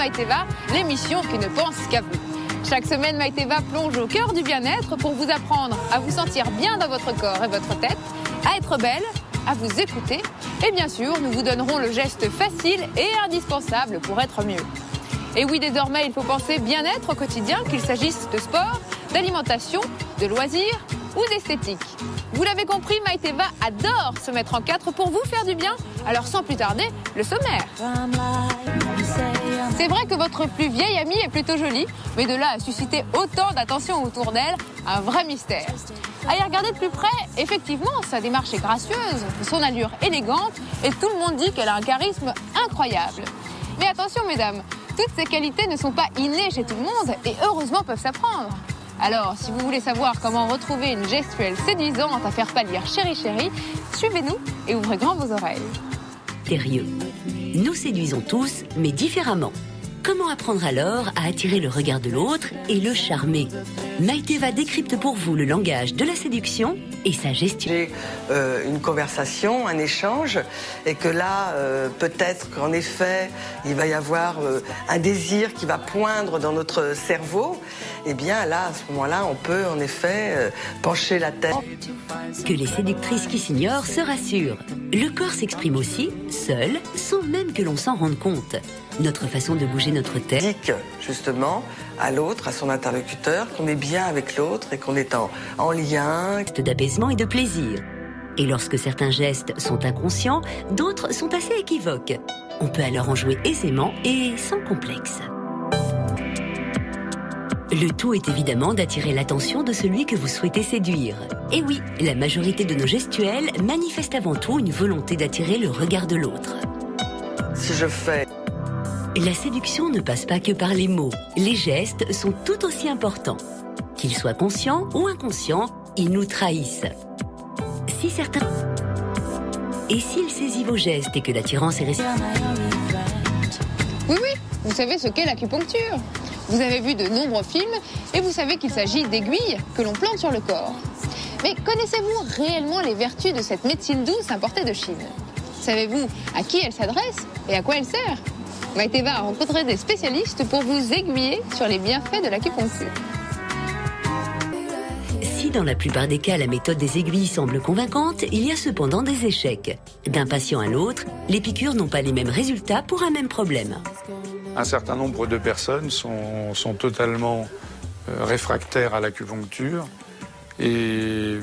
Maïteva, l'émission qui ne pense qu'à vous. Chaque semaine, Maïteva plonge au cœur du bien-être pour vous apprendre à vous sentir bien dans votre corps et votre tête, à être belle, à vous écouter. Et bien sûr, nous vous donnerons le geste facile et indispensable pour être mieux. Et oui, désormais, il faut penser bien-être au quotidien, qu'il s'agisse de sport, d'alimentation, de loisirs ou d'esthétique. Vous l'avez compris, Maïteva adore se mettre en quatre pour vous faire du bien. Alors sans plus tarder, le sommaire. C'est vrai que votre plus vieille amie est plutôt jolie, mais de là à susciter autant d'attention autour d'elle, un vrai mystère. À y regarder de plus près, effectivement, sa démarche est gracieuse, son allure élégante, et tout le monde dit qu'elle a un charisme incroyable. Mais attention mesdames, toutes ces qualités ne sont pas innées chez tout le monde et heureusement peuvent s'apprendre. Alors, si vous voulez savoir comment retrouver une gestuelle séduisante à faire pâlir chéri chéri, suivez-nous et ouvrez grand vos oreilles. Sérieux. Nous séduisons tous, mais différemment. Comment apprendre alors à attirer le regard de l'autre et le charmer? Maïteva décrypte pour vous le langage de la séduction et sa gestion. J'ai une conversation, un échange, et que là, peut-être qu'en effet, il va y avoir un désir qui va poindre dans notre cerveau. Eh bien là, à ce moment-là, on peut en effet pencher la tête. Que les séductrices qui s'ignorent se rassurent. Le corps s'exprime aussi, seul, sans même que l'on s'en rende compte. Notre façon de bouger notre tête Indique justement à l'autre, à son interlocuteur, qu'on est bien avec l'autre et qu'on est en lien. D'apaisement et de plaisir. Et lorsque certains gestes sont inconscients, d'autres sont assez équivoques. On peut alors en jouer aisément et sans complexe. Le tout est évidemment d'attirer l'attention de celui que vous souhaitez séduire. Et oui, la majorité de nos gestuels manifestent avant tout une volonté d'attirer le regard de l'autre. Si je fais... La séduction ne passe pas que par les mots. Les gestes sont tout aussi importants. Qu'ils soient conscients ou inconscients, ils nous trahissent. Si certains... Et s'il saisit vos gestes et que l'attirance est réciproque... Oui, vous savez ce qu'est l'acupuncture. Vous avez vu de nombreux films et vous savez qu'il s'agit d'aiguilles que l'on plante sur le corps. Mais connaissez-vous réellement les vertus de cette médecine douce importée de Chine? Savez-vous à qui elle s'adresse et à quoi elle sert? Maïteva a rencontré des spécialistes pour vous aiguiller sur les bienfaits de l'acupuncture. Si dans la plupart des cas la méthode des aiguilles semble convaincante, il y a cependant des échecs. D'un patient à l'autre, les piqûres n'ont pas les mêmes résultats pour un même problème. Un certain nombre de personnes sont totalement réfractaires à l'acupuncture et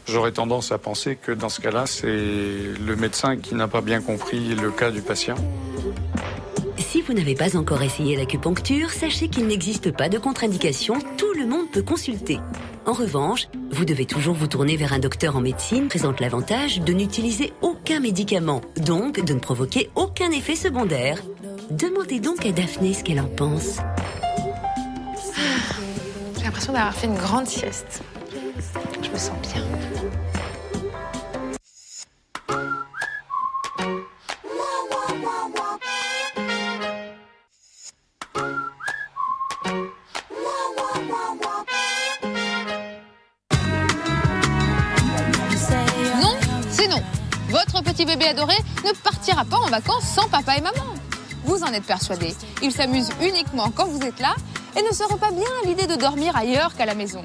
j'aurais tendance à penser que dans ce cas-là, c'est le médecin qui n'a pas bien compris le cas du patient. Si vous n'avez pas encore essayé l'acupuncture, sachez qu'il n'existe pas de contre-indication, tout le monde peut consulter. En revanche, vous devez toujours vous tourner vers un docteur en médecine, présente l'avantage de n'utiliser aucun médicament, donc de ne provoquer aucun effet secondaire. Demandez donc à Daphné ce qu'elle en pense. J'ai l'impression d'avoir fait une grande sieste. Je me sens bien. Non, c'est non. Votre petit bébé adoré ne partira pas en vacances sans papa et maman. Vous en êtes persuadé. Il s'amuse uniquement quand vous êtes là et ne se rend pas bien à l'idée de dormir ailleurs qu'à la maison.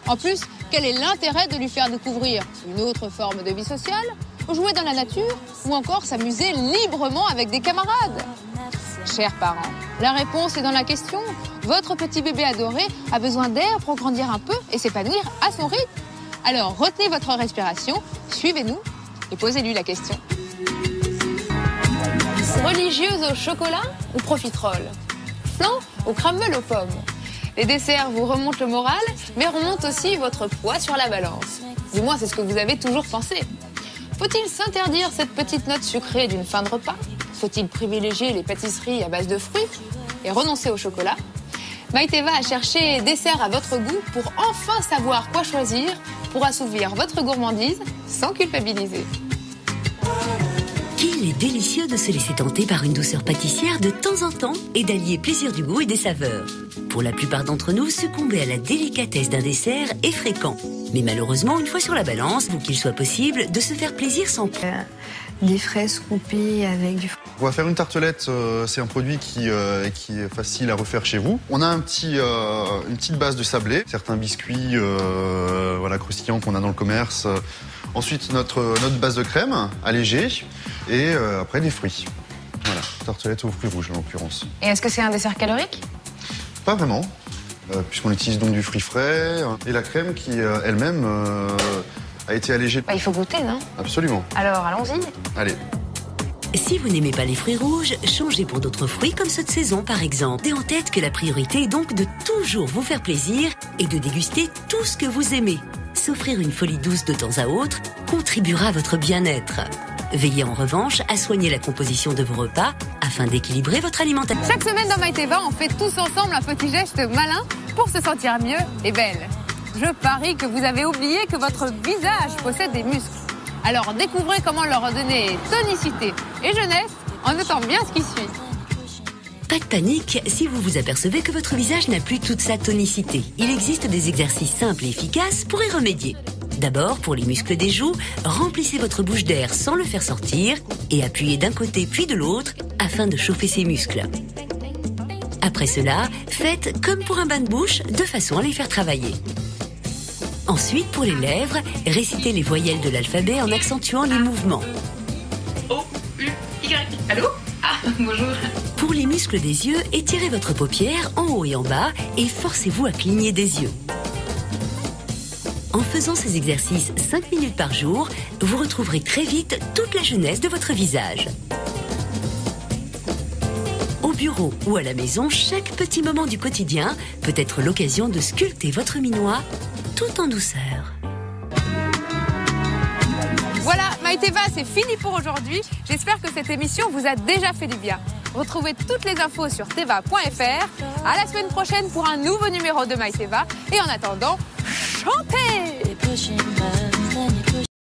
En plus, quel est l'intérêt de lui faire découvrir une autre forme de vie sociale, jouer dans la nature ou encore s'amuser librement avec des camarades? Chers parents, la réponse est dans la question. Votre petit bébé adoré a besoin d'air pour grandir un peu et s'épanouir à son rythme. Alors retenez votre respiration, suivez-nous et posez-lui la question. Religieuse au chocolat ou profiterole? Flan ou crumble aux pommes? Les desserts vous remontent le moral, mais remontent aussi votre poids sur la balance. Du moins, c'est ce que vous avez toujours pensé. Faut-il s'interdire cette petite note sucrée d'une fin de repas? Faut-il privilégier les pâtisseries à base de fruits et renoncer au chocolat? Maïteva a cherché dessert à votre goût pour enfin savoir quoi choisir pour assouvir votre gourmandise sans culpabiliser. Qu'il est délicieux de se laisser tenter par une douceur pâtissière de temps en temps et d'allier plaisir du goût et des saveurs. Pour la plupart d'entre nous, succomber à la délicatesse d'un dessert est fréquent. Mais malheureusement, une fois sur la balance, vous qu'il soit possible de se faire plaisir sans... Des fraises coupées avec du... On va faire une tartelette, c'est un produit qui est facile à refaire chez vous. On a une petite base de sablé, certains biscuits croustillants qu'on a dans le commerce. Ensuite, notre base de crème allégée et après des fruits. Voilà, tartelette aux fruits rouges en l'occurrence. Et est-ce que c'est un dessert calorique? Pas vraiment, puisqu'on utilise donc du fruit frais et la crème qui elle-même a été allégée. Il faut goûter, non? Absolument. Alors, allons-y. Allez. Si vous n'aimez pas les fruits rouges, changez pour d'autres fruits comme ceux de saison par exemple. Et en tête que la priorité est donc de toujours vous faire plaisir et de déguster tout ce que vous aimez. S'offrir une folie douce de temps à autre contribuera à votre bien-être. Veillez en revanche à soigner la composition de vos repas afin d'équilibrer votre alimentation. Chaque semaine dans Maïteva, on fait tous ensemble un petit geste malin pour se sentir mieux et belle. Je parie que vous avez oublié que votre visage possède des muscles. Alors découvrez comment leur redonner tonicité et jeunesse en notant bien ce qui suit. Pas de panique si vous vous apercevez que votre visage n'a plus toute sa tonicité. Il existe des exercices simples et efficaces pour y remédier. D'abord, pour les muscles des joues, remplissez votre bouche d'air sans le faire sortir et appuyez d'un côté puis de l'autre afin de chauffer ces muscles. Après cela, faites comme pour un bain de bouche de façon à les faire travailler. Ensuite, pour les lèvres, récitez les voyelles de l'alphabet en accentuant les mouvements. O, U, Y. Allô? Ah, bonjour. Pour les muscles des yeux, étirez votre paupière en haut et en bas et forcez-vous à cligner des yeux. En faisant ces exercices 5 minutes par jour, vous retrouverez très vite toute la jeunesse de votre visage. Au bureau ou à la maison, chaque petit moment du quotidien peut être l'occasion de sculpter votre minois tout en douceur. Voilà, Maïteva, c'est fini pour aujourd'hui. J'espère que cette émission vous a déjà fait du bien. Retrouvez toutes les infos sur teva.fr. À la semaine prochaine pour un nouveau numéro de Maïteva. Et en attendant, chantez!